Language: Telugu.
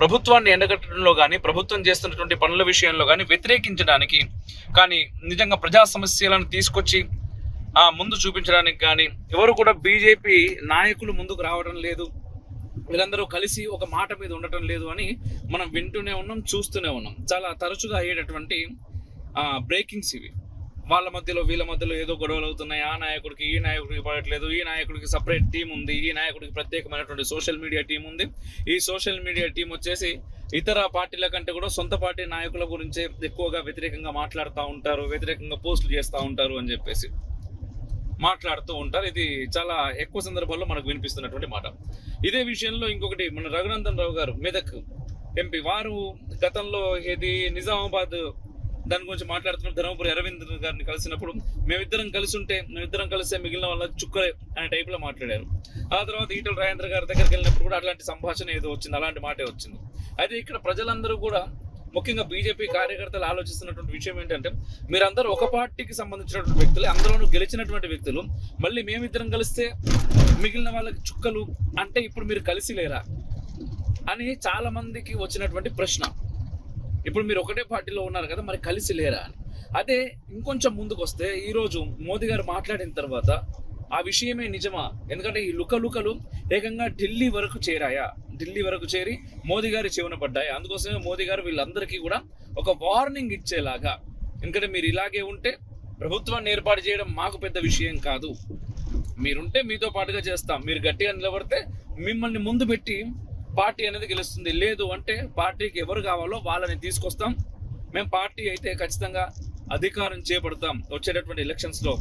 ప్రభుత్వాన్ని ఎండగట్టడంలో కానీ, ప్రభుత్వం చేస్తున్నటువంటి పనుల విషయంలో కానీ వ్యతిరేకించడానికి కానీ, నిజంగా ప్రజా సమస్యలను తీసుకొచ్చి ముందు చూపించడానికి కానీ ఎవరు కూడా బీజేపీ నాయకులు ముందుకు రావడం లేదు. వీళ్ళందరూ కలిసి ఒక మాట మీద ఉండటం లేదు అని మనం వింటూనే ఉన్నాం, చూస్తూనే ఉన్నాం. చాలా తరచుగా అయ్యేటటువంటి బ్రేకింగ్స్ ఇవి. వాళ్ళ మధ్యలో వీళ్ళ మధ్యలో ఏదో గొడవలు అవుతున్నాయి. ఆ నాయకుడికి ఈ నాయకుడికి పడట్లేదు, ఈ నాయకుడికి సపరేట్ టీం ఉంది, ఈ నాయకుడికి ప్రత్యేకమైనటువంటి సోషల్ మీడియా టీం ఉంది. ఈ సోషల్ మీడియా టీం వచ్చేసి ఇతర పార్టీల కంటే కూడా సొంత పార్టీ నాయకుల గురించే ఎక్కువగా వ్యతిరేకంగా మాట్లాడుతూ ఉంటారు, వ్యతిరేకంగా పోస్టులు చేస్తూ ఉంటారు అని చెప్పేసి మాట్లాడుతూ ఉంటారు. ఇది చాలా ఎక్కువ సందర్భాల్లో మనకు వినిపిస్తున్నటువంటి మాట. ఇదే విషయంలో ఇంకొకటి, మన రఘునందన్ రావు గారు మెదక్ ఎంపీ, వారు గతంలో ఇది నిజామాబాద్ దాని గురించి మాట్లాడుతున్న ధర్మపురి అరవింద్ గారిని కలిసినప్పుడు మేమిద్దరం కలిస్తే మిగిలిన వాళ్ళ చుక్కలే అనే టైప్లో మాట్లాడారు. ఆ తర్వాత ఈటల రాజేంద్ర గారి దగ్గరికి వెళ్ళినప్పుడు కూడా అట్లాంటి సంభాషణ ఏదో వచ్చింది, అలాంటి మాటే వచ్చింది. అయితే ఇక్కడ ప్రజలందరూ కూడా, ముఖ్యంగా బీజేపీ కార్యకర్తలు ఆలోచిస్తున్నటువంటి విషయం ఏంటంటే, మీరందరూ ఒక పార్టీకి సంబంధించినటువంటి వ్యక్తులు, అందులోనూ గెలిచినటువంటి వ్యక్తులు, మళ్ళీ మేమిద్దరం కలిస్తే మిగిలిన వాళ్ళకి చుక్కలు అంటే ఇప్పుడు మీరు కలిసి లేరా అని చాలా మందికి వచ్చినటువంటి ప్రశ్న. ఇప్పుడు మీరు ఒకటే పార్టీలో ఉన్నారు కదా, మరి కలిసి లేరా అని. అదే ఇంకొంచెం ముందుకు వస్తే, ఈరోజు మోదీ గారు మాట్లాడిన తర్వాత ఆ విషయమే నిజమా? ఎందుకంటే ఈ లుకలుకలు ఏకంగా ఢిల్లీ వరకు చేరాయా, ఢిల్లీ వరకు చేరి మోదీ గారి చెవున పడ్డాయి. అందుకోసమే మోదీ గారు వీళ్ళందరికీ కూడా ఒక వార్నింగ్ ఇచ్చేలాగా, ఎందుకంటే మీరు ఇలాగే ఉంటే ప్రభుత్వాన్ని ఏర్పాటు చేయడం మాకు పెద్ద విషయం కాదు, మీరుంటే మీతో పాటుగా చేస్తాం, మీరు గట్టిగా నిలబడితే మిమ్మల్ని ముందు పెట్టి పార్టీ అనేది గెలుస్తుంది, లేదు అంటే పార్టీకి ఎవరు కావాలో వాళ్ళని తీసుకొస్తాం, మేము పార్టీ అయితే ఖచ్చితంగా అధికారం చేపడతాం వచ్చేటటువంటి ఎలక్షన్స్లో